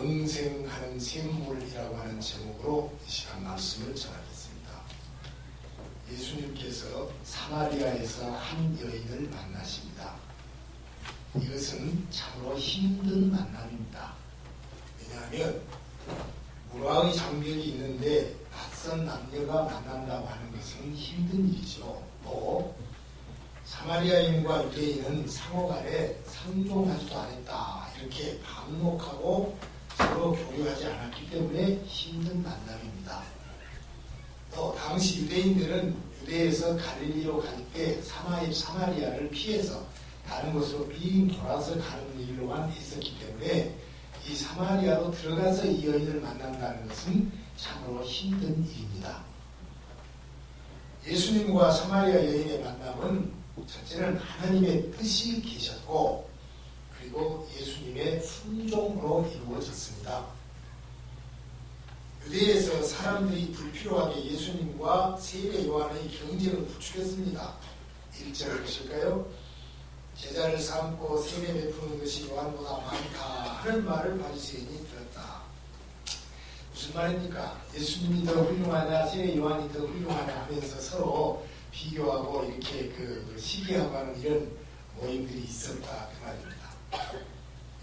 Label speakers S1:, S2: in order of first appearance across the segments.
S1: 영생하는 샘물이라고 하는 제목으로 이 시간 말씀을 전하겠습니다. 예수님께서 사마리아에서 한 여인을 만나십니다. 이것은 참으로 힘든 만남입니다. 왜냐하면 문화의 장벽이 있는데 낯선 남녀가 만난다고 하는 것은 힘든 일이죠. 또 사마리아인과 유대인은 상호간에 상종하지도 않았다 이렇게 반목하고 서로 교류하지 않았기 때문에 힘든 만남입니다. 또 당시 유대인들은 유대에서 갈릴리로 갈 때 사마리아를 피해서 다른 곳으로 빙 돌아서 가는 일로만 있었기 때문에 이 사마리아로 들어가서 이 여인을 만난다는 것은 참으로 힘든 일입니다. 예수님과 사마리아 여인의 만남은 첫째는 하나님의 뜻이 계셨고 그리고 예수님의 순종으로 이루어졌습니다. 유대에서 사람들이 불필요하게 예수님과 세례 요한의 경쟁을 부추겼습니다. 1절을 보실까요? 제자를 삼고 세례 베푸는 것이 요한보다 많다 하는 말을 바리새인이 들었다. 무슨 말입니까? 예수님이 더 훌륭하냐 세례 요한이 더 훌륭하냐 하면서 서로 비교하고 이렇게 시기하고 하는 이런 모임들이 있었다 그 말입니다.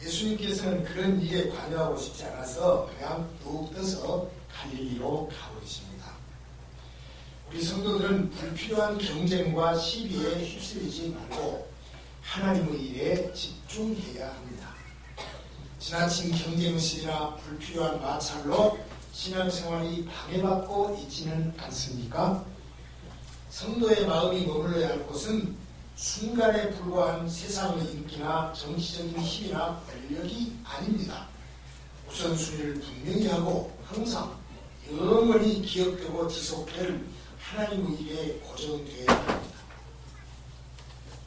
S1: 예수님께서는 그런 일에 관여하고 싶지 않아서 그냥 뚝 떠서 갈릴리로 가버리십니다. 우리 성도들은 불필요한 경쟁과 시비에 휩쓸리지 말고 하나님의 일에 집중해야 합니다. 지나친 경쟁심이나 불필요한 마찰로 신앙생활이 방해받고 있지는 않습니까? 성도의 마음이 머물러야 할 곳은 순간에 불과한 세상의 인기나 정치적인 힘이나 권력이 아닙니다. 우선순위를 분명히 하고 항상 영원히 기억되고 지속될 하나님의 일에 고정되어야 합니다.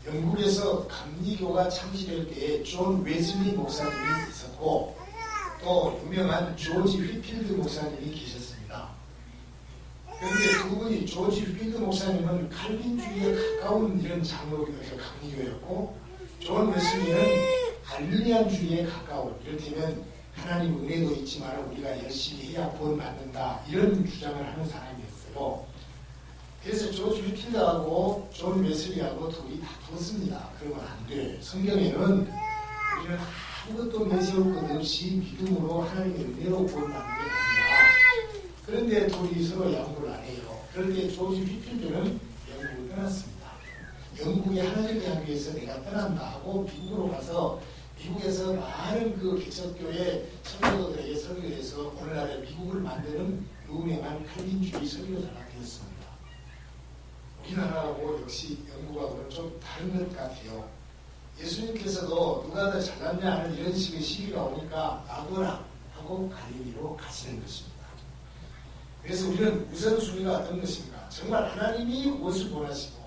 S1: 영국에서 감리교가 창시될 때에 존 웨슬리 목사님이 있었고 또 유명한 조지 휘필드 목사님이 계셨습니다. 그런데 두 분이 조지 휘필드 목사님은 칼빈주의에 가까운 이런 장로교에서 감리교였고 존 웨슬리는 알미니안주의에 가까운 이를테면 하나님 은혜도 있지만 우리가 열심히 해야 구원 받는다 이런 주장을 하는 사람이었어요. 그래서 조지 휘필드하고 존 웨슬리하고 둘이 다투었습니다. 그러면 안 돼. 성경에는 우리는 아무것도 내세울 것 없이 믿음으로 하나님의 은혜로 구원받는 게 아니라 그런데 둘이 서로 양보를 안 해요. 그런데 조지 휘필드는 영국을 떠났습니다. 영국의 하나님 대학교에서 내가 떠난다 하고 미국으로 가서 미국에서 많은 개척교회 성도들에게 설교해서 오늘날의 미국을 만드는 유명한 칼빈주의 설교자가 되었습니다. 우리나라하고 역시 영국하고는 좀 다른 것 같아요. 예수님께서도 누가 더 잘났냐 하는 이런 식의 시기가 오니까 놔둬라 하고 갈릴리로 가시는 것입니다. 그래서 우리는 우선순위가 어떤 것인가? 정말 하나님이 무엇을 원하시고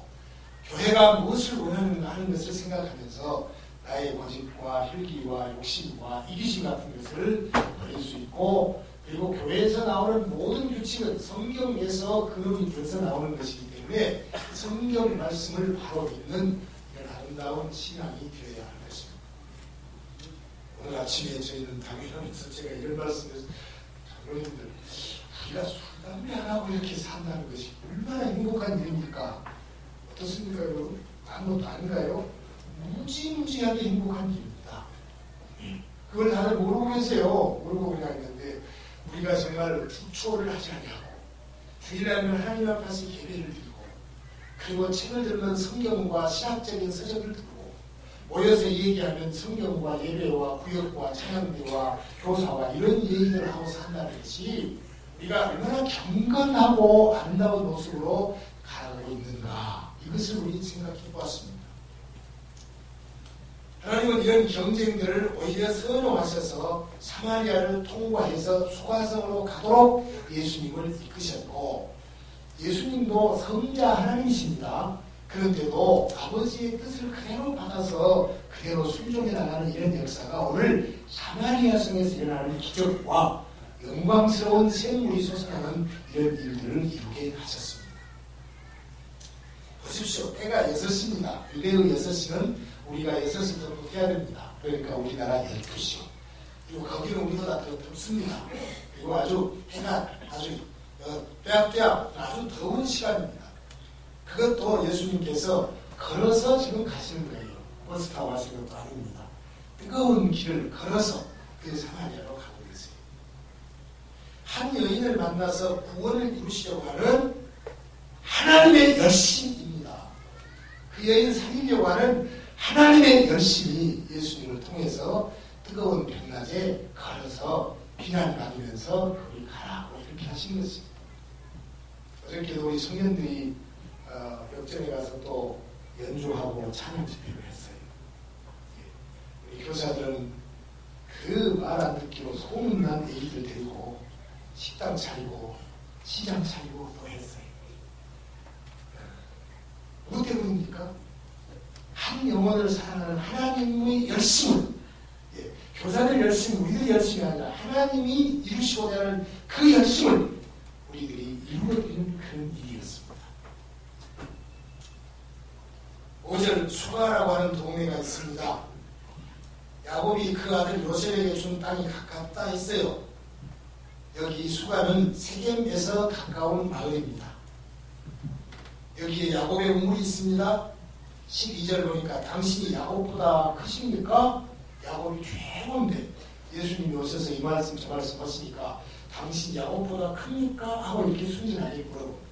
S1: 교회가 무엇을 원하는가 하는 것을 생각하면서 나의 고집과 혈기와 욕심과 이기심 같은 것을 버릴 수 있고 그리고 교회에서 나오는 모든 규칙은 성경에서 근원이 돼서 나오는 것이기 때문에 성경 말씀을 바로 믿는 이런 아름다운 신앙이 되어야 하는 것입니다. 오늘 아침에 저희는 당일하면서 제가 이런 말씀을 장로님들 우리가 술, 담배 안 하고 이렇게 산다는 것이 얼마나 행복한 일입니까? 어떻습니까 여러분? 아무것도 아닌가요? 무지무지하게 행복한 일입니다. 그걸 다들 모르고 계세요. 모르고 그냥 있는데 우리가 정말 추호를 하지 않냐고 주일날은 하나님 앞에서 예배를 드리고 그리고 책을 들면 성경과 신학적인 서적을 들고 모여서 얘기하면 성경과 예배와 구역과 찬양대와 교사와 이런 얘기를 하고 산다는 것이 우리가 얼마나 경건하고 아름다운 모습으로 가고 있는가 이것을 우리 생각해 보았습니다. 하나님은 이런 경쟁들을 오히려 선호하셔서 사마리아를 통과해서 수가성으로 가도록 예수님을 이끄셨고 예수님도 성자 하나님이십니다. 그런데도 아버지의 뜻을 그대로 받아서 그대로 순종해 나가는 이런 역사가 오늘 사마리아 성에서 일어나는 기적과 영광스러운 샘물이 솟아나는 이런 일들을 이루게 하셨습니다. 보십시오. 때가 6시입니다. 유대의 6시는 우리가 6시부터 해야 됩니다. 그러니까 우리나라 12시. 그리고 거기는 우리보다 더 덥습니다. 그리고 아주 해가 아주 떼약떼약 아주 더운 시간입니다. 그것도 예수님께서 걸어서 지금 가시는 거예요. 버스 타고 가시는 것도 아닙니다. 뜨거운 길을 걸어서 그 사마리아로 가고 있어요. 한 여인을 만나서 구원을 이루시려고 하는 하나님의 열심입니다. 그 여인 살리려고 하는 하나님의 열심이 예수님을 통해서 뜨거운 벽낮에 걸어서 비난받으면서 거기 가라고 이렇게 하신 것입니다. 어저께도 우리 청년들이 역전에 가서 또 연주하고 찬양 집회를 했어요. 우리 교사들은 그 말 안 듣기로 소문난 애기들 데리고 식당 차리고 시장 차리고 또 했어요. 뭐 때문입니까? 한 영혼을 사랑하는 하나님의 열심을, 교사들 열심, 우리들이 열심이 아니라 하나님이 이루시고자 하는 그 열심을 우리들이 이루어드리는 그런 일이었습니다. 5절 수가라고 하는 동네가 있습니다. 야곱이 그 아들 요셉에게 준 땅이 가깝다 했어요. 여기 수가는 세겜에서 가까운 마을입니다. 여기에 야곱의 우물이 있습니다. 12절 보니까 당신이 야곱보다 크십니까? 야곱이 최고인데 예수님이 오셔서 이 말씀 저 말씀 하시니까 당신 야곱보다 큽니까? 하고 이렇게 순진하게 물어봅니다.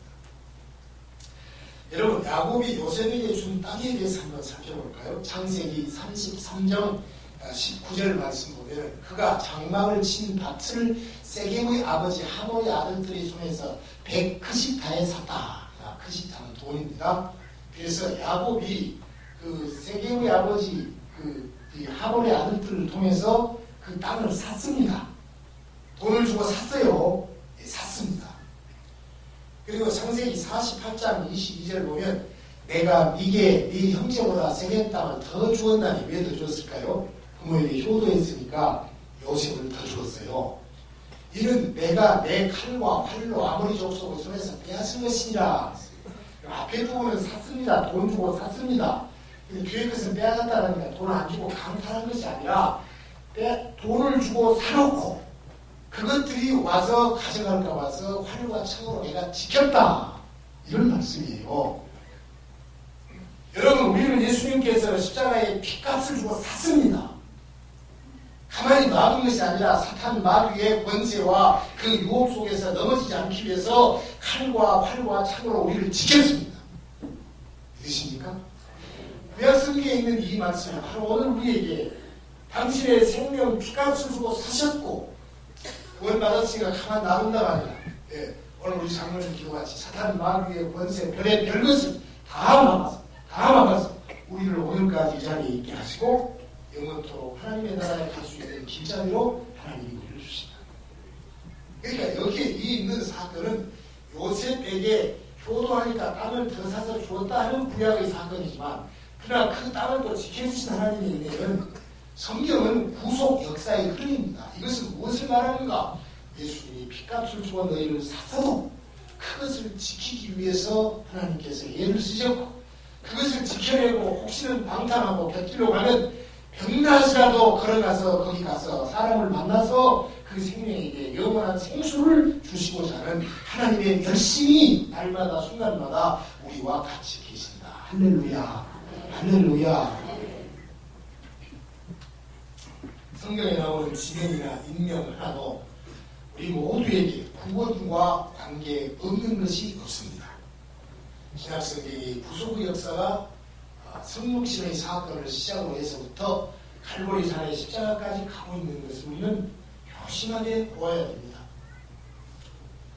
S1: 여러분, 야곱이 요셉에게 준 땅에 대해서 한번 살펴볼까요? 창세기 33장 19절 말씀 보면 그가 장막을 친 밭을 세겜의 아버지 하몰의 아들들이 손에서 100크시타에 샀다. 크시타는 돈입니다. 그래서 야곱이 그 세겜의 아버지 이 하몰의 아들들을 통해서 그 땅을 샀습니다. 돈을 주고 샀어요. 샀습니다. 그리고 창세기 48장 22절 보면 내가 이게 네 형제보다 세겜 땅을 더 주었나니 왜 더 주었을까요? 부모에게 효도했으니까 요셉을 더 주었어요. 이는 내가 내 칼과 활로 아모리 족속을 손에서 빼앗은 것이니라. 앞에 부분은 샀습니다. 돈 주고 샀습니다. 뒤에 것은 빼앗았다니까 돈을 안 주고 강탈한 것이 아니라 돈을 주고 사놓고 그것들이 와서 가져갈까 봐서 활과 창으로 내가 지켰다. 이런 말씀이에요. 여러분, 우리는 예수님께서 십자가에 피값을 주고 샀습니다. 가만히 놔둔 것이 아니라 사탄 마귀의 권세와 그 유혹 속에서 넘어지지 않기 위해서 칼과 활과 창으로 우리를 지켰습니다. 믿으십니까? 구약 성경에 있는 이 말씀은 바로 오늘 우리에게 당신의 생명 피값을 주고 사셨고 구원 받았으니까 가만 놔둔다가 아니라 오늘 우리 장로님 기도같이 사탄 마귀의 권세 별의 별것을 다 막아서 우리를 오늘까지 이 자리에 있게 하시고 영원토록 하나님의 나라에 갈 수 있는 길자리로 하나님이 우리를 주신다. 그러니까 여기에 이 있는 사건은 요셉에게 효도하니까 땅을 더 사서 주었다 하는 구약의 사건이지만 그러나 그 땅을 또 지켜주신 하나님의 은혜는 성경은 구속 역사의 흐름입니다. 이것은 무엇을 말하는가? 예수님이 피값을 주어 너희를 사서도 그것을 지키기 위해서 하나님께서 예를 쓰셨고 그것을 지켜내고 혹시는 방탕하고 곁길로 가면 병낮이라도 걸어가서 거기 가서 사람을 만나서 그 생명에게 영원한 생수를 주시고자 하는 하나님의 열심이 날마다 순간마다 우리와 같이 계신다. 할렐루야. 할렐루야. 성경에 나오는 지명이나 인명 하나도 우리 모두에게 구원과 관계 없는 것이 없습니다. 신약성경의 구속의 역사가 성육신의 사건을 시작으로 해서부터 칼보리 산의 십자가까지 가고 있는 것을 우리는 조심하게 보아야 됩니다.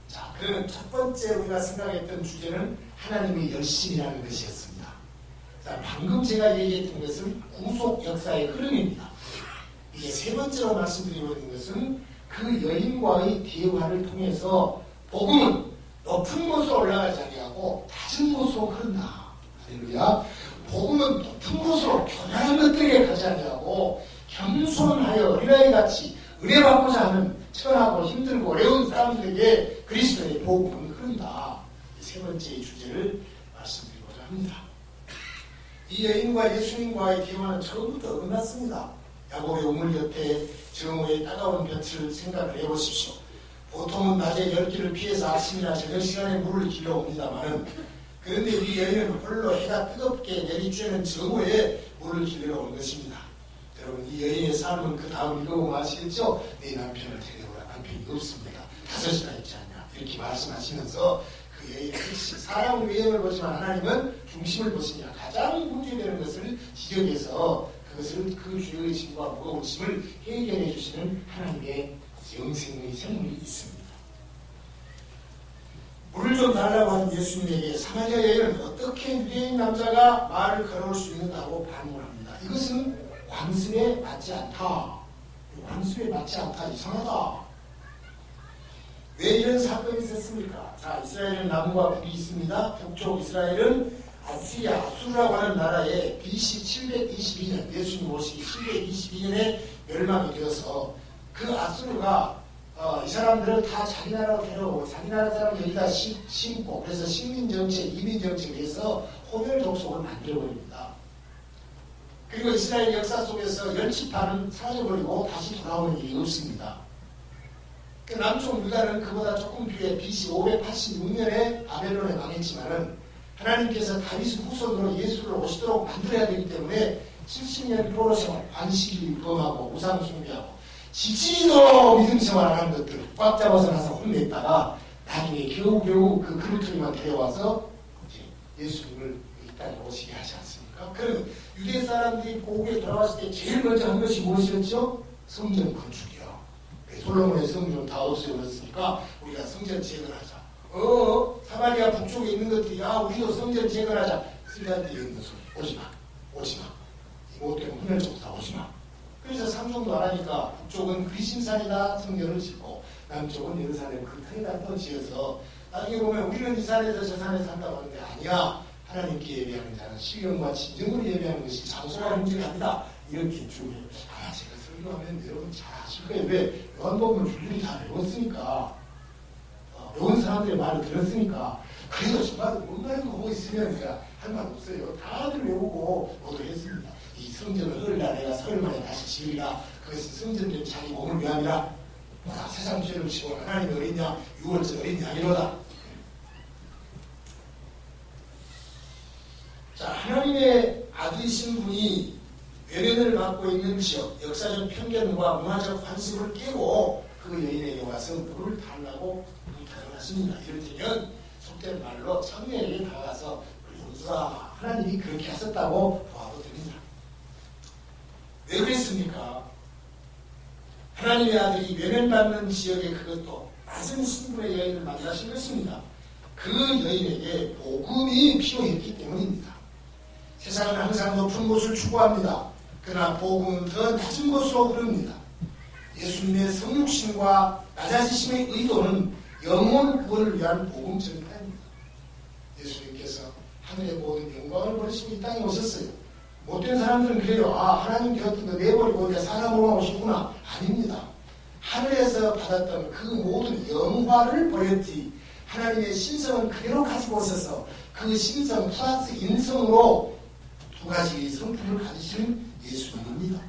S1: 자, 그러면 첫 번째 우리가 생각했던 주제는 하나님의 열심이라는 것이었습니다. 자, 방금 제가 얘기했던 것은 구속 역사의 흐름입니다. 이제 세 번째로 말씀드리고 있는 것은 그 여인과의 대화를 통해서 복음은 높은 곳으로 올라가지 아니하고 낮은 곳으로 흐른다. 할렐루야. 복음은 높은 곳으로 교만한 것들에게 가지 아니하고 겸손하여 어린아이같이 은혜받고자 하는 천하고 힘들고 어려운 사람들에게 그리스도의 복음은 흐른다. 이 세 번째 주제를 말씀드리고자 합니다. 이 여인과 예수님과의 대화는 처음부터 끝났습니다. 야곱의 우물 곁에 정오의 따가운 볕을 생각을 해보십시오. 보통은 낮에 열기를 피해서 아침이나 저녁 시간에 물을 길러옵니다마는 그런데 이 여인은 홀로 해가 뜨겁게 내리쬐는 정오에 물을 길러 온 것입니다. 여러분, 이 여인의 삶은 그 다음 읽어보면 아시겠죠? 네 남편을 데려오라. 남편이 없습니다. 5이나 있지 않냐. 이렇게 말씀하시면서 그 여인의 핵심, 사람은 외형을 보지만 하나님은 중심을 보시니까 가장 문제되는 것을 지적해서 그것을 그 죄의 짐과 무거운 짐을 해결해 주시는 하나님의 영생의 생물이 있습니다. 물을 좀 달라고 하는 예수님에게 사마리아 여인은 어떻게 유대인 남자가 말을 걸어올 수 있는다고 반문을 합니다. 이것은 관습에 맞지 않다. 관습에 맞지 않다. 이상하다. 왜 이런 사건이 있었습니까? 자, 이스라엘은 남과 북이 있습니다. 북쪽 이스라엘은 아시리아, 아수르라고 하는 나라에 BC 722년, 예수님 오시기 722년에 멸망이 되어서 그 아수르가 이 사람들을 다 자기 나라로 데려오고 자기 나라 사람을 여기다 심고 그래서 식민정책, 이민정책을 해서 호멸 족속을 만들어버립니다. 그리고 이스라엘 역사 속에서 열지파는 사라져버리고 다시 돌아오는 일이 없습니다. 그 남쪽 유다는 그보다 조금 뒤에 BC 586년에 바벨론에 망했지만은 하나님께서 다윗 후손으로 예수를 오시도록 만들어야 되기 때문에 70년 포로 생활, 안식일 범하고 우상 숭배하고 지지도 믿음 생활 안 하는 것들 꽉 잡아서 나서 혼냈다가 나중에 겨우 그 그루터기만 데려와서 예수님을 이 땅에 오시게 하지 않습니까? 그러면 유대 사람들이 고국에 돌아왔을 때 제일 먼저 한 것이 무엇이었죠? 성전 건축이요. 솔로몬의 성전 다 없애버렸으니까 우리가 성전 재건하자. 사마리아 북쪽에 있는 것들이 우리도 성전 재건하자. 쓸데없는 있는 소리. 오지마. 이거 때문에 혼낼 쪽 다 오지마. 그래서 상종도 안 하니까 북쪽은 그리심산에다 성전을 짓고 남쪽은 예루살렘 그 탕에다 또 지어서 나중에 보면 우리는 이 산에서 저 산에 산다고 하는데 아니야. 하나님께 예배하는 자는 신령과 진정으로 예배하는 것이 장소가 문제가 아니다. 이렇게 쭉 해요. 제가 설교하면 여러분 잘 아실 거예요. 왜? 요한복음을 줄줄이 다 외웠으니까. 외운 사람들의 말을 들었으니까. 그래서 정말 뭔 말도 하고 있으면 제가 할 말 없어요. 다들 외우고 모두 했습니다. 이 성전을 흘라 내가 사흘 만에 다시 지으리라. 그것은 성전된 자기 몸을 위함이라. 세상 죄를 지고 하나님이 어딨냐? 6월절 어딨냐? 이러다. 자, 하나님의 아들이신 분이 외면을 받고 있는 지역, 역사적 편견과 문화적 관습을 깨고 그 여인에게 와서 물을 달라고 부탁을 하십니다. 이럴 때면 속된 말로 청년에게 다가가서 누가 하나님이 그렇게 하셨다고 도와도 됩니다. 왜 그랬습니까? 하나님의 아들이 외면받는 지역에 그것도 낮은 신분의 여인을 만나신 것입니다. 그 여인에게 복음이 필요했기 때문입니다. 세상은 항상 높은 곳을 추구합니다. 그러나 복음은 더 낮은 곳으로 흐릅니다. 예수님의 성육신과 낮아지심의 의도는 영혼 구원을 위한 복음 전파입니다. 예수님께서 하늘의 모든 영광을 버리시고 이 땅에 오셨어요. 못된 사람들은 그래요. 하나님 되었던 거 내버리고 이제 사람으로만 오시구나. 아닙니다. 하늘에서 받았던 그 모든 영화를 버렸지 하나님의 신성은 그대로 가지고 오셔서 그 신성 플러스 인성으로 두 가지 성품을 가지시는 예수님입니다.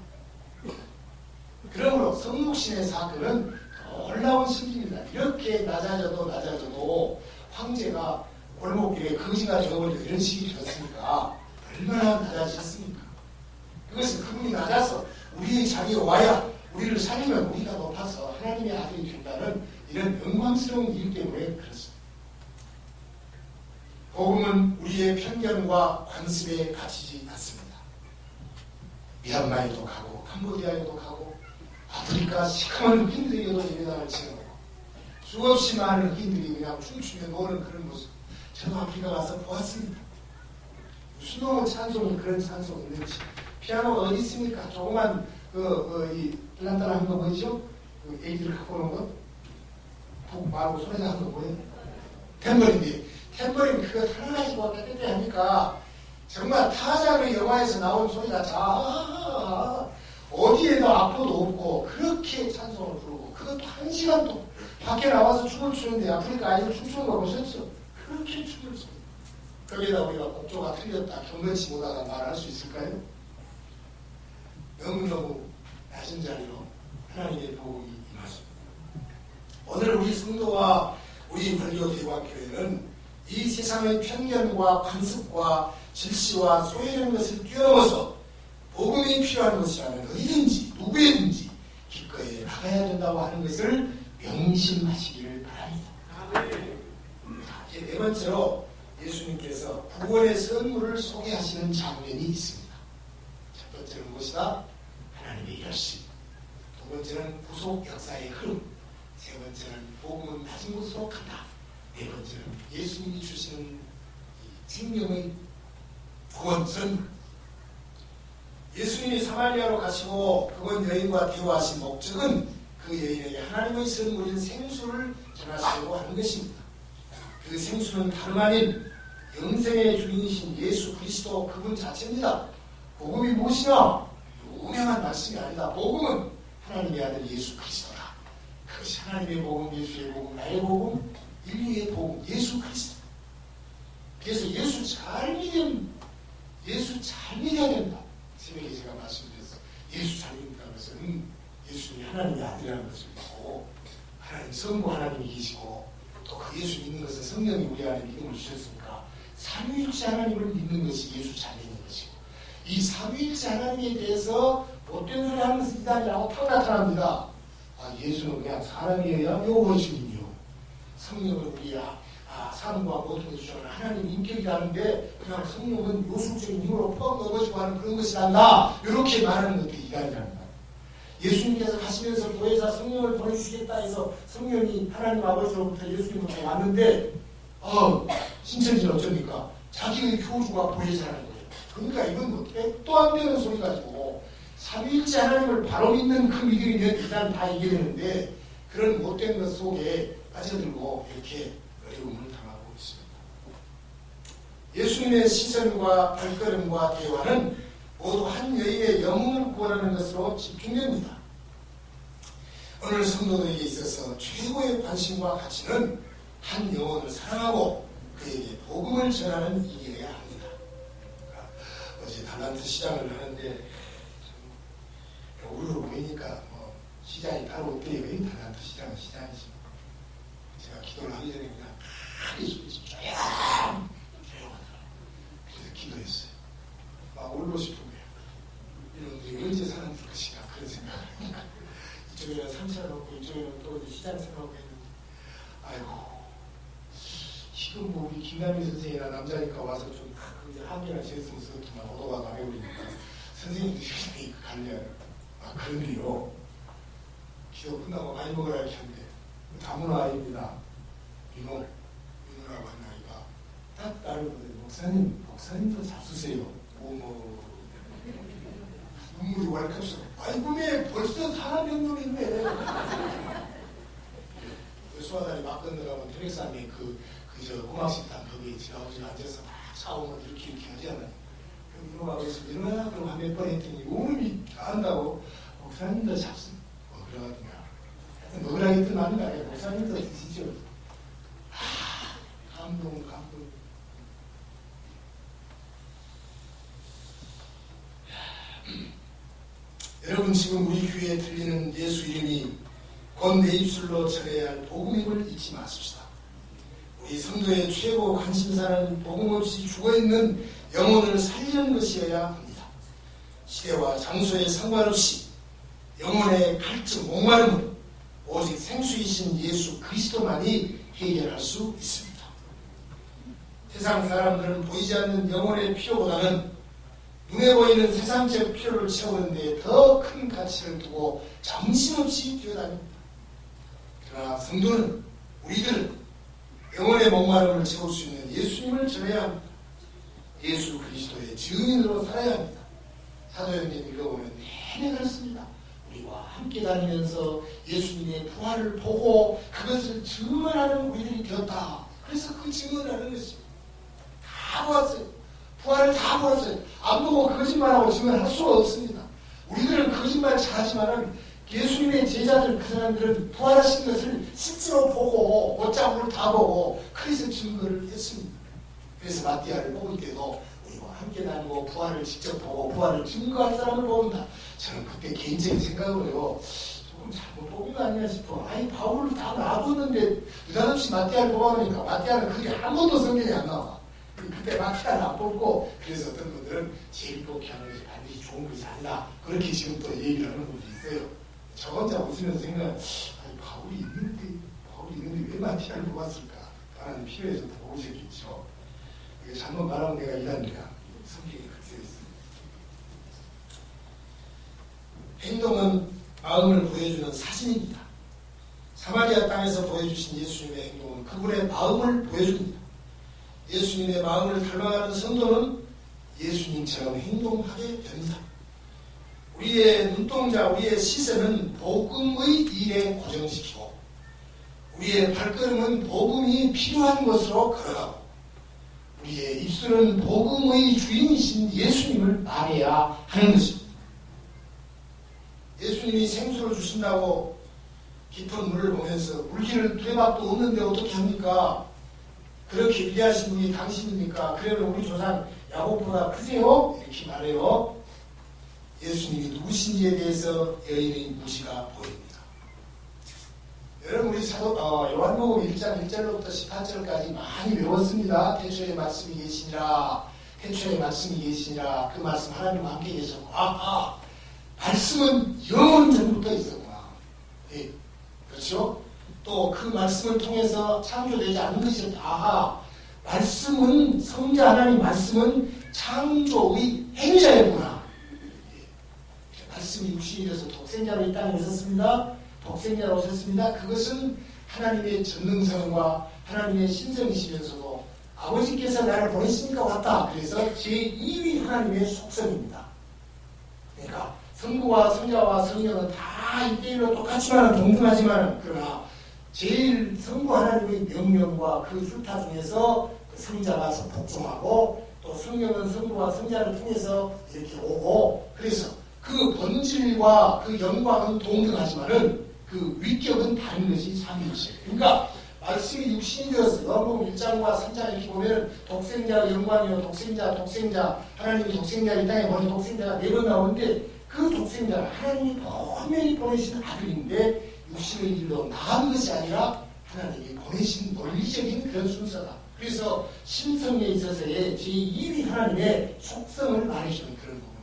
S1: 그러므로 성육신의 사건은 놀라운 신기입니다. 이렇게 낮아져도 황제가 골목길에 거지가 되어버리고 이런 식이 되었으니까 얼마나 낮아지셨습니까? 그것은 그분이 낮아서 우리의 자리에 와야 우리를 살리면 우리가 높아서 하나님의 아들이 된다는 이런 영광스러운 이유 때문에 그렇습니다. 복음은 우리의 편견과 관습에 갇히지 않습니다. 미얀마에도 가고 캄보디아에도 가고 아프리카 시커먼 흑인들에게도 예배당을 지어놓고 수없이 많은 흑인들이 그냥 춤추며 노는 그런 모습 저도 아프리카 가서 보았습니다. 무슨 놈의 찬송은 그런 찬송이 있는지 피아노가 어디 있습니까? 조그만 이 뜰란따라 한 거 뭐죠? 그 애기들 갖고 오는 거? 푹 말고 소리 나는 거 뭐예요? 탬버린인데 탬버린 그거 하나 가지고 깨끗이 하니까 정말 타자의 영화에서 나온 소리가 자 어디에도 악보도 없고 그렇게 찬송을 부르고 그것도 1시간 동안 밖에 나와서 춤을 추는데 아프리카 아이들 춤추는 거 보셨죠? 그렇게 춤을 춰요. 거기다 우리가 곡조가 틀렸다 경건치 못하다 말할 수 있을까요? 너무너무 낮은 자리로 하나님의 복음이 임하십니다. 오늘 우리 성도와 우리 관리교대학교회는 이 세상의 편견과 관습과 질시와 소외되는 것을 뛰어넘어서 복음이 필요한 것이라면 어디든지 누구에든지 기꺼이 나가야 된다고 하는 것을 명심하시기를 바랍니다. 이제 네 번째로 예수님께서 구원의 선물을 소개하시는 장면이 있습니다. 첫 번째는 무엇이다? 하나님의 열심. 두 번째는 구속 역사의 흐름. 세 번째는 복음은 낮은 곳으로 간다. 네 번째는 예수님이 주시는 생명의 구원선. 예수님이 사마리아로 가시고 그건 여인과 대화하신 목적은 그 여인에게 하나님의 선물인 생수를 전하시려고 하는 것입니다. 그 생수는 다름 아닌 영생의 주인이신 예수 그리스도 그분 자체입니다. 복음이 무엇이냐? 유명한 말씀이 아니다. 복음은 하나님의 아들 예수 그리스도다. 그것이 하나님의 복음, 예수의 복음, 나의 복음, 인류의 복음, 예수 그리스도. 그래서 예수 잘 믿어야 된다. 새벽에 제가 말씀드렸어. 예수 잘 믿는다는 것은 예수님이 하나님의 아들이라는 것을 믿고 하나님 성부 하나님이 계시고 또 그 예수 믿는 것은 성령이 우리 안에 믿음을 주셨으니까 삼위일체 하나님을 믿는 것이 예수 잘 믿는 것이고 이 삼위일체 하나님에 대해서 못된 소리 하는 것은 이단이라고 탁 나타납니다. 예수는 그냥 사람이어야 요원주님이요. 성령은 우리야 사람과 모든 것을 주는 하나님 인격이라는데 그냥 성령은 요술적인 힘으로 퍽 넘어지고 하는 그런 것이 난다. 이렇게 말하는 것도 이단이랍니다. 예수님께서 가시면서 교회에서 성령을 보내주시겠다 해서 성령이 하나님 아버지로부터 예수님부터 왔는데 신천지는 어쩝니까? 자기의 교주가 보혜자라는 거예요. 그러니까 이건 뭐 백도 안 되는 소리 가지고 삼위일체 하나님을 바로 믿는 그 믿음이면 일단 다 이겨내는데 그런 못된 것 속에 빠져들고 이렇게 어려움을 당하고 있습니다. 예수님의 시선과 발걸음과 대화는 모두 한 여인의 영혼을 구원하는 것으로 집중됩니다. 오늘 성도들에게 있어서 최고의 관심과 가치는 한 영혼을 사랑하고 그에게 복음을 전하는 일이어야 합니다. 어제 달란트 시장을 하는데 우르르 보이니까 시장이 따로 없대요. 달란트 시장은 시장이지. 제가 기도를 하기 전에 그냥 크게 소리치 조용하더라고요. 그래서 기도했어요. 막 울고 싶은 거예요. 이놈들이 언제 사람 줄 것인가 그런 생각을 하니까 이쪽에는 삼차를 놓고 이쪽에는 또 시장 생각하고 했는데 아이고 지금 뭐 우리 김남희 선생이나 남자니까 와서 좀 한개나 지었으면 쓰겠지만 오도가 나해버리니까 선생님들이 굉장히 관리하는 그런 일이요. 기도 끝나고 많이 먹으라 이렇게 하는데 다문화 아이입니다. 민호라고 하는 아이가 딱 따르거든요. 목사님도 잡수세요. 눈물이 왈칵서 아이고 네 벌써 사람 병력인데 수화단이 막 건너가면 트랙산에 저 음악식당 거기에 제 아버지가 앉아서 막 사오면 이렇게 하지 않아요. 민호가 그래서 민호야 그럼 한 몇 번 했더니 오름이 다 한다고 목사님도 잡습니다. 그러거든요. 하여튼 먹으라기 뜻 나는 거 아니에요. 목사님도 드시죠. 감동. 여러분 지금 우리 귀에 들리는 예수 이름이 곧 내 입술로 전해야 할 복음임을 잊지 마십시다. 우리 성도의 최고 관심사는 복음 없이 죽어있는 영혼을 살리는 것이어야 합니다. 시대와 장소에 상관없이 영혼의 갈증, 목마름은 오직 생수이신 예수 그리스도만이 해결할 수 있습니다. 세상 사람들은 보이지 않는 영혼의 필요보다는 눈에 보이는 세상적 필요를 채우는 데 더 큰 가치를 두고 정신없이 뛰어다닙니다. 그러나 성도는 우리들은 영혼의 목마름을 채울 수 있는 예수님을 전해야 합니다. 예수 그리스도의 증인으로 살아야 합니다. 사도행전 읽어보면 내내 그렇습니다. 우리와 함께 다니면서 예수님의 부활을 보고 그것을 증언하는 우리들이 되었다. 그래서 그 증언을 하는 것입니다. 다 보았어요. 부활을 다 보았어요. 안 보고 거짓말하고 증언할 수가 없습니다. 우리들은 거짓말 잘하지만은 예수님의 제자들 그 사람들은 부활하신 것을 실제로 보고 옷자국을 다 보고 그래서 증거를 했습니다. 그래서 마띠아를 뽑을 때도 우리와 함께 다니고 부활을 직접 보고 부활을 증거할 사람을 뽑는다. 저는 그때 개인적인 생각으로요, 조금 잘못 뽑은 거 아니냐 싶어. 아니, 바울을 다 놔뒀는데 느닷없이 마띠아를 뽑아놓으니까 마띠아는 그게 한 번도 성경에 안 나와. 그때 마띠아를 안 뽑고, 그래서 어떤 분들은 제일 뽑기 하는 것이 반드시 좋은 것이 아니다. 그렇게 지금 또 얘기를 하는 분들이 있어요. 저 혼자 웃으면서 생각하면, 아니, 바울이 있는데 왜 마띠아를 뽑았을까? 하나님 필요해서 다 뽑으셨겠죠. 이게 잘못 말하면 내가 이란이야. 성경에 그렇게 되어 있습니다. 행동은 마음을 보여주는 사진입니다. 사마리아 땅에서 보여주신 예수님의 행동은 그분의 마음을 보여줍니다. 예수님의 마음을 닮아가는 성도는 예수님처럼 행동하게 됩니다. 우리의 눈동자, 우리의 시선은 복음의 일에 고정시키고 우리의 발걸음은 복음이 필요한 곳으로 걸어가고 우리의 입술은 복음의 주인이신 예수님을 말해야 하는 것입니다. 예수님이 생수를 주신다고 깊은 물을 보면서 물기를 두레박도 없는데 어떻게 합니까? 그렇게 위대하신 분이 당신입니까? 그러면 우리 조상 야곱보다 크세요? 이렇게 말해요. 예수님이 누구신지에 대해서 여인의 무지가 보입니다. 여러분, 우리 요한복음 1장 1절로부터 18절까지 많이 외웠습니다. 태초에 말씀이 계시니라. 태초에 말씀이 계시니라. 그 말씀 하나님과 함께 계셨고, 말씀은 영원 전부터 있었구나. 네. 그렇죠? 또 그 말씀을 통해서 창조되지 않는 것이 말씀은 성자 하나님 말씀은 창조의 행자였구나. 네. 말씀이 육신이 되어서 독생자로 이 땅에 오셨습니다. 독생자로 오셨습니다. 그것은 하나님의 전능성과 하나님의 신성이시면서도 아버지께서 나를 보내시니까 왔다. 그래서 제2위 하나님의 속성입니다. 그러니까 성부와 성자와 성령은 다 이때로 똑같지만 동등하지만 그러나 제일 성부 하나님의 명령과 그 술타 중에서 성자가 복종하고 또 성령은 성부와 성자를 통해서 이렇게 오고 그래서 그 본질과 그 영광은 동등하지만은 그 위격은 다른 것이 삼위일체. 그러니까 말씀이 육신이 되었어요. 요한복음 1장과 3장 이렇게 보면 독생자의 영광이요 독생자 하나님이 독생자 이 땅에 보낸 독생자가 4번 나오는데 그 독생자는 하나님이 분명히 보내신 아들인데 육신의 일로 나은 것이 아니라 하나님이 보내신 논리적인 그런 순서다. 그래서 신성에 있어서의 제2위 하나님의 속성을 말해주는 그런 부분.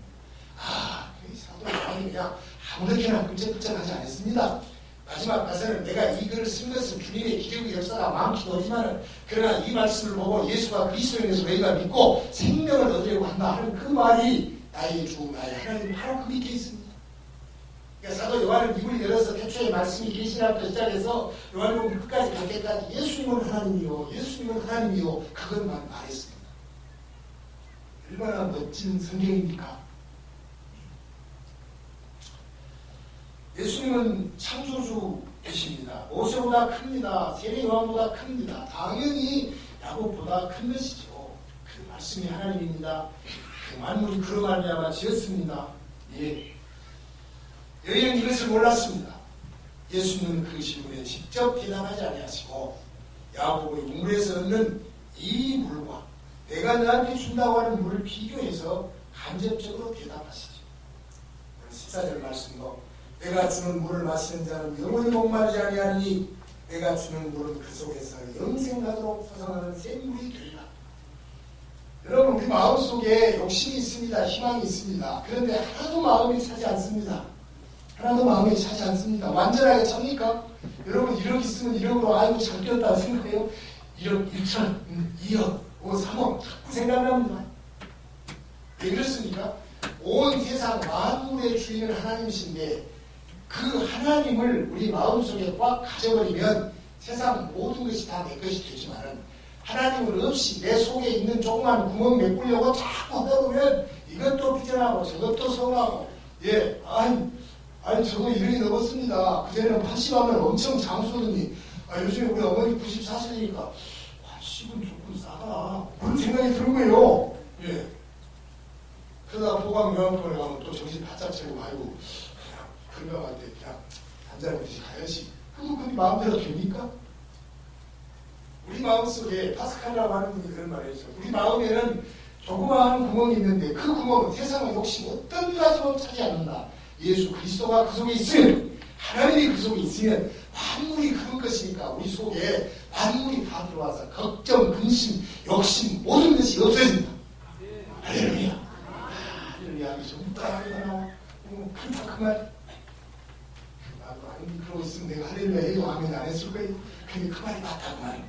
S1: 사도 요한이 그냥 아무렇게나 끔찍끔찍하지 않았습니다. 마지막 가서는 내가 이 글을 쓴 것은 주님의 기적의 역사가 많기도 하지만 그러나 이 말씀을 보고 예수가 그리스도인에서 너희가 믿고 생명을 얻으려고 한다 하는 그 말이 나의 주 나의 하나님 바로 그 밑에 있습니다. 그러니까 사도 요한은 입을 열어서 태초에 말씀이 계시라부터 시작해서 요한복음 끝까지 갈 때까지 예수님은 하나님이요 그것만 말했습니다. 얼마나 멋진 성경입니까? 예수님은 창조주이십니다. 모세보다 큽니다. 세례 요한보다 큽니다. 당연히 야곱보다 큰 것이죠. 그 말씀이 하나님입니다. 그 만물이 그로 말미암아 지었습니다. 예. 여인은 이것을 몰랐습니다. 예수님은 그 질문에 직접 대답하지 아니하시고 야곱의 우물에서 얻는 이 물과 내가 너한테 준다고 하는 물을 비교해서 간접적으로 대답하시죠. 14절 말씀도 내가 주는 물을 마시는 자는 영원히 목마르지 아니하니 내가 주는 물은 그 속에서 영생하도록 솟아나는 샘물이 되리라. 여러분 우리 마음속에 욕심이 있습니다. 희망이 있습니다. 그런데 하나도 마음이 차지 않습니다. 완전하게 찹니까? 여러분 1억 있으면 1억으로 아이고 잘 뛰었다 생각해요. 1억 1천 2억 3억 자꾸 생각납니다. 왜 그렇습니까? 온 세상 만물의 주인은 하나님이신데 그 하나님을 우리 마음속에 꽉 가져버리면 세상 모든 것이 다 내 것이 되지만은 하나님을 없이 내 속에 있는 조그만 구멍 메꾸려고 자꾸 하다 보면 이것도 삐져나고 저것도 성하고 아니 저거 1억이 넘었습니다. 그전에는 80하면 엄청 장수더니 요즘에 우리 어머니 94세니까 80은 조금 싸다 그런 생각이 드는 거예요. 예. 그러다 보광명함권에 가면 또 정신 바짝 차리고 아이고 그냥 건강할 때 그냥 한잔하듯이 가야지. 그게 마음대로 됩니까? 우리 마음속에 파스칼이라고 하는 분이 그런 말을 했죠. 우리 마음에는 조그마한 구멍이 있는데 그 구멍은 세상의 욕심 어떤 가지도 차지 않는다. 예수 그리스도가 그 속에 있으면, 하나님이 그 속에 있으면 만물이 그럴 것이니까 우리 속에 만물이 다 들어와서 걱정, 근심, 욕심 모든 것이 없어진다. 할렐루야. 할렐루야. 전부 다 하나 그렇다 그 말. 나도 아니 그러고 있으면 내가 할렐루야 해도 아멘 안 했을 거예요. 근데 그 말이 맞다 그 말.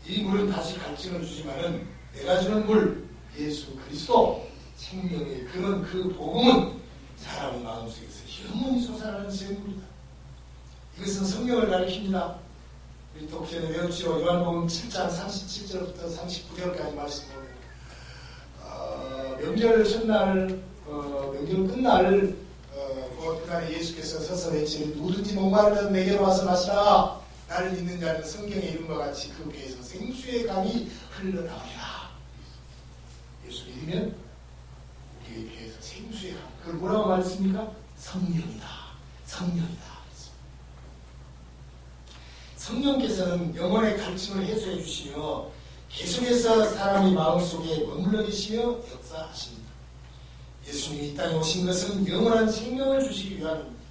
S1: 이 물은 다시 갈증을 주지만은 내가 주는 물 예수 그리스도 생명의 그런 그 복음은 사람의 마음속에서 영원히 솟아나는 생물이다. 이것은 성경을 가리킵니다. 우리 독전에 외우지요. 요한복음 7장 37절부터 39절까지 말씀 보면 명절 첫날 명절 끝날 그날에 예수께서 서서 외치는 누구든지 목마르면 내게로 와서 마시라. 나를 믿는 자는 성경의 이름과 같이 그 배에서 생수의 강이 흘러나오리라. 예수 믿으면 우리의 배에서 생수의 강. 그걸 뭐라고 말했습니까? 성령이다. 성령이다. 성령께서는 영혼의 갈증을 해소해 주시며 계속해서 사람의 마음속에 머물러 계시며 역사하십니다. 예수님이 이 땅에 오신 것은 영원한 생명을 주시기 위함입니다.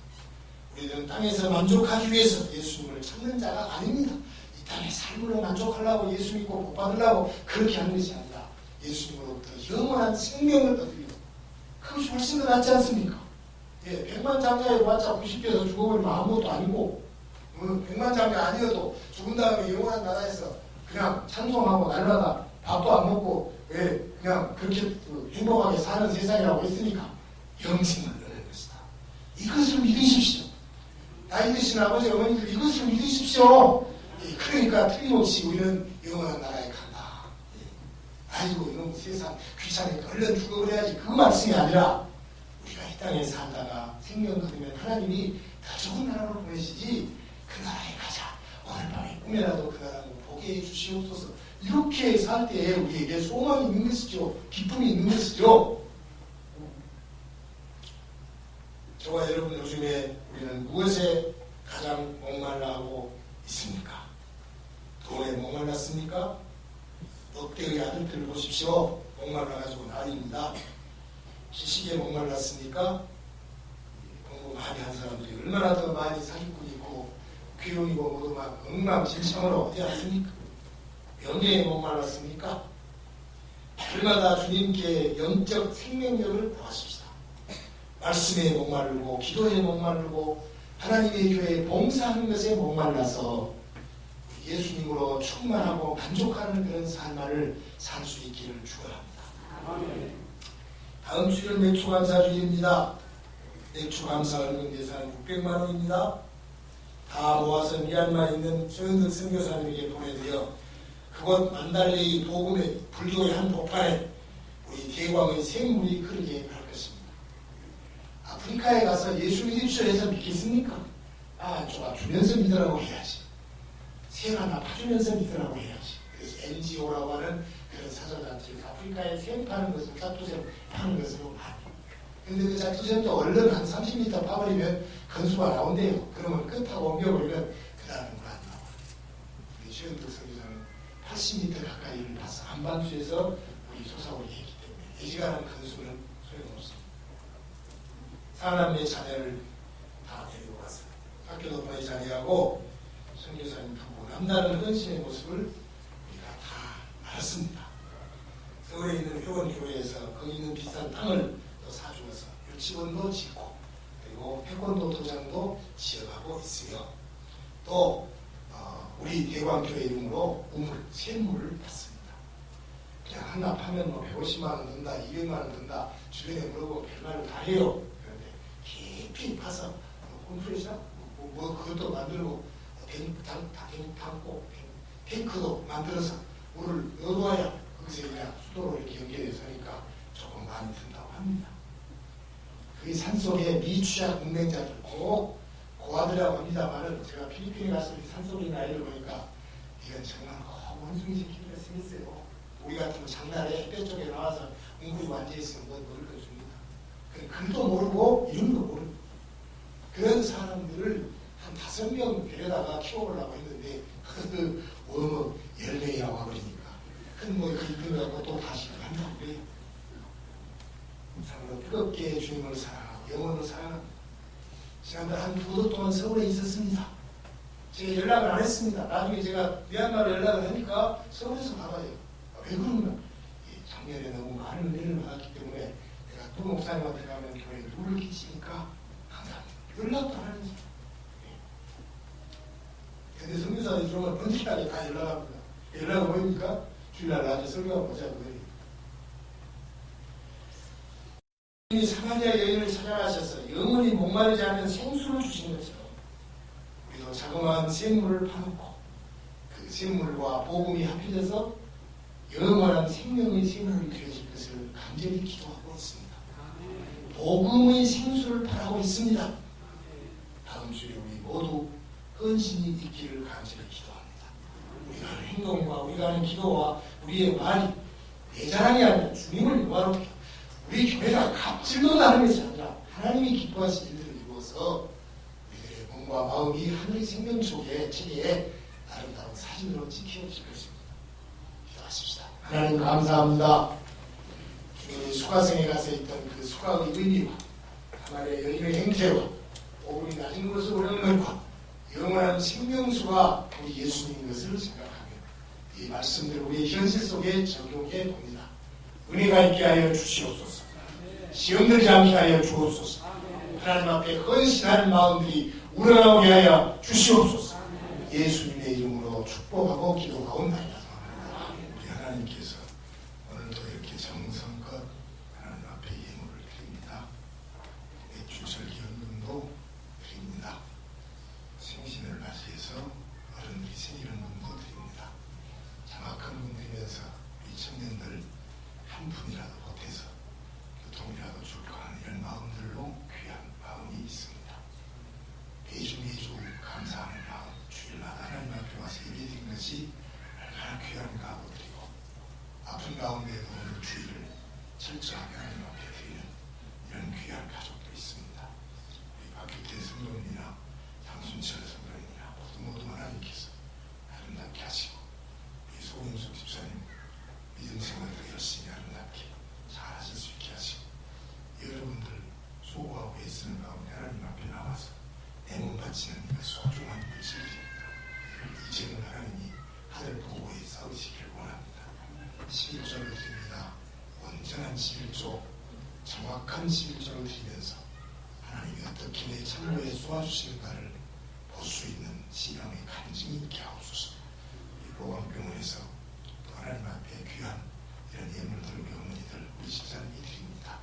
S1: 우리들은 땅에서 만족하기 위해서 예수님을 찾는 자가 아닙니다. 이 땅의 삶으로 만족하려고 예수 믿고 복 받으려고 그렇게 하는 것이 아니라 예수님으로부터 영원한 생명을 얻으려고. 그것이 훨씬 더 낫지 않습니까? 예, 백만장자에 봤자 90개에서 죽어버리면 아무것도 아니고 100만장자 아니어도 죽은 다음에 영원한 나라에서 그냥 찬송하고 날마다 밥도 안 먹고 그냥 그렇게 행복하게 사는 세상이라고 했으니까 영생을 얻는 것이다. 이것을 믿으십시오. 나이 드신 아버지 어머니들 이것을 믿으십시오. 그러니까 틀림없이 우리는 영원한 나라에 간다. 아이고 이놈 세상 귀찮으니까 얼른 죽어버려야지 그 말씀이 아니라 우리가 이 땅에 살다가 생명 거두면 하나님이 더 좋은 나라로 보내시지 그 나라에 가자. 오늘 밤에 꿈에라도 그 나라 보게 해주시옵소서. 이렇게 살 때에 우리에게 소망이 있는 것이죠. 기쁨이 있는 것이죠. 저와 여러분 요즘에 우리는 무엇에 가장 목말라하고 있습니까? 돈에 목말랐습니까? 롯데의 아들들을 보십시오. 목말라가지고 난리입니다. 지식에 목말랐습니까? 공부 많이 한 사람들이 얼마나 더 많이 사기꾼이 있고 귀용이고 모두 막 엉망진창으로 어디 않습니까? 명예에 목말랐습니까? 날마다 주님께 영적 생명력을 구하십시다. 말씀에 목마르고 기도에 목마르고 하나님의 교회에 봉사하는 것에 목말라서 예수님으로 충만하고 만족하는 그런 삶을 살 수 있기를 축원합니다. 다음 주는 맥주감사주일입니다. 맥주감사 헌금 예산은 600만 원입니다. 다 모아서 미얀마에 있는 조현득 선교사님에게 보내드려 그곳 만달레이 복음의 불교의 한 복판에 우리 대광의 생물이 흐르게 할 것입니다. 아프리카에 가서 예수 믿으십시오 해서 믿겠습니까? 좋아 주면서 믿으라고 해야지. 새 하나 파주면서 믿으라고 해야지. 그래서 NGO라고 하는 그런 사설단체가 아프리카에 샘 파는 것을 짝두샘 파는 것으로 많이. 근데 그 짝두샘도 얼른 한 30m 파버리면 건수가 나온대요. 그러면 끝하고 옮겨버리면 그 다음에 물 안 나와. 우리 최현득 선교사는 80m 가까이를 봐서 한반수에서 우리 소사오리 했기 때문에 애지간한 건수는 소용없습니다. 사남매 자녀를 다 데리고 가서 학교도 보내지 아니하고 선교사님 보고 남다른 헌신의 모습을 우리가 다 알았습니다. 서울에 있는 회원교회에서 거기 있는 비싼 땅을 또 사주어서 유치원도 짓고 그리고 태권도 도장도 지어가고 있으며 또 우리 대광교회 이름으로 우물, 샘물을 받습니다. 그냥 하나 파면 뭐 150만 원 든다, 200만 원 든다 주변에 물어보고 별말을 다 해요. 그런데 깊이 파서 콘프레셔 뭐 그것도 만들고 담고 탱크도 만들어서 물을 넣어둬야 거기서 그냥 수도로 이렇게 연결해서 하니까 조금 많이 든다고 합니다. 그 산속에 미취학 운명자들 꼭 고아들이라고 합니다만은 제가 필리핀에 가서 산속에 있는 아이를 보니까 이건 정말 꼭 원숭이 새끼가 생겼어요. 우리 같으면 장날에 햇볕 쪽에 나와서 웅크리고 앉아있으면 뭐 먹을 거 줍니다. 글도 모르고 이름도 모르고 그런 사람들을 한 5명 데려다가 키워보려고 했는데 그 10명이 나와버리니까 큰 뭐 이렇게 이끌어가고 또 다시 한다고 그래요. 하나님을 사랑하고 영혼을 사랑합니다. 지난달 한 2달 동안 서울에 있었습니다. 제가 연락을 안 했습니다. 나중에 제가 미얀마로 연락을 하니까 서울에서 나가요. 왜 그런가? 작년에 너무 많은 은혜를 받았기 때문에 내가 또 목사님한테 가면 교회에 누를 끼치니까 항상 연락도 안 하는 거예요. 근데 선교사들이 들어오면 번직하게 다 연락합니다. 연락은 뭐입니까? 주일날 낮에 설교하고 보자고. 이 사마리아 여인을 찾아가셔서 영원히 목마르지 않는 생수를 주신 것처럼 우리도 자그마한 샘물을 파놓고 그 샘물과 복음이 합해져서 영원한 생명의 샘물이 되어질 것을 간절히 기도하고 있습니다. 복음의 생수를 바라고 있습니다. 다음 주에 우리 모두 헌신이 있기를 간절히 기도합니다. 우리가 하는 행동과 우리가 하는 기도와 우리의 말이 내 자랑이 아니라 주님을 영화롭게 우리 교회가 갑질로 나는 것이 아니라 하나님이 기뻐하신 일들을 이루어서 우리들의 몸과 마음이 하늘의 생명 속에 체계에 아름다운 사진으로 찍혀질 것입니다. 기도하십시다. 하나님 감사합니다. 주님이 수가성에 가서 있던 그 수가의 의미와 사마리아 여인의 행태와 오분이 낮은 것을 오르는 것과 영원한 생명수가 우리 예수님인 것을 생각하며 이 말씀들을 우리의 현실 속에 적용해 봅니다. 은혜가 있게 하여 주시옵소서. 시험 들지 않게 하여 주옵소서. 하나님 앞에 헌신하는 마음들이 우러나오게 하여 주시옵소서. 예수님의 이름으로 축복하고 기도하옵나이다. 우리 하나님께서 오늘도 이렇게 정성껏 하나님 앞에 예물을 드립니다. 맥주 절기연금도 드립니다. 생신을 맞이해서 어른들이 생일연금도 드립니다. 장학금 드리면서 우리 청년들 한 푼이라도 보태서 교통이라도 줄까 하는 이런 마음들로 귀한 마음이 있습니다. 매주 감사하는 마음, 주일마다 하나님 앞에 와서 예배드린 것이 얼마나 귀한가 하고 드리고 아픈 가운데도 오늘 주일을 철저하게 하나님 앞에 드리는 이런 귀한 가족도 있습니다. 우리 박규태 성도님이나 장순철 성도님이나 모두 하나님께서 아름답게 하시고 우리 소금숙 집사님 믿음 생활도 열심히 아름답게 잘 하실 수 있게 하시고 여러분들 수고하고 애쓰는 가운데 하나님 앞에 나와서 내 몸 바치는 그 소중한 물질입니다. 이제는 하나님이 하늘 보고에 싸우시길 원합니다. 11조를 드립니다. 온전한 11조, 정확한 11조를 드리면서 하나님이 어떻게 내 창고에 쏘아주시는가를 볼 수 있는 신앙의 간증이 있게 하옵소서. 이 보건병원에서 또 하나님 앞에 귀한 이런 예물들, 어머니들, 우리 집사님이 드립니다.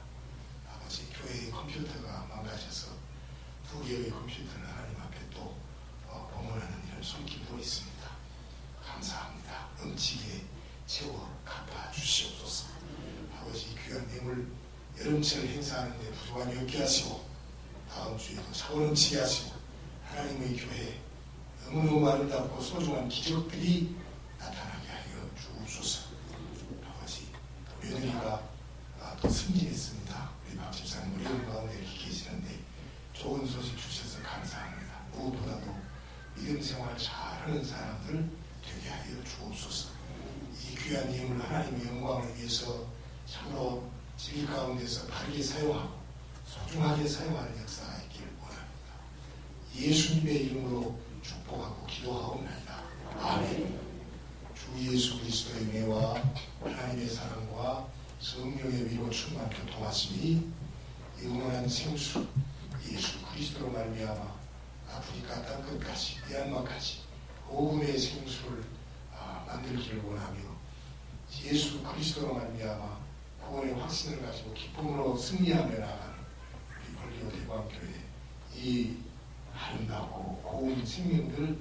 S1: 아버지, 교회의 컴퓨터가 망가져서 2개의 컴퓨터를 하나님 앞에 또 봉헌하는 이런 손길도 있습니다. 감사합니다. 넘치게 채워 갚아 주시옵소서. 아버지, 귀한 예물 여름철 행사하는데 부족함이 없게 하시고 다음 주에도 차고 넘치게 하시고 하나님의 교회에 너무너무 아름답고 소중한 기적들이 나타나게 하여 주옵소서. 아버지, 며느리가 또 승진했습니다. 우리 박 집사님 어려운 가운데 이렇게 계시는데 좋은 소식 주셔서 감사합니다. 무엇보다도 믿음 생활 잘하는 사람들 되게 하여 주옵소서. 이 귀한 예물 하나님의 영광을 위해서 참으로 진리 가운데서 바르게 사용하고 소중하게 사용하는 역사가 있기를 원합니다. 예수님의 이름으로 축복하고 기도하옵나이다. 아멘. 주 예수 그리스도의 은혜와 하나님의 사랑과 성령의 위로 충만 교통하심이 영원한 생수 예수 그리스도로 말미암아 아프리카 땅끝까지 미얀마까지 복음의 생수를 만들기를 원하며 예수 그리스도로 말미암아 구원의 확신을 가지고 기쁨으로 승리하며 나가는 우리 벌리오 대광교회 이 아름답고 고운 생명들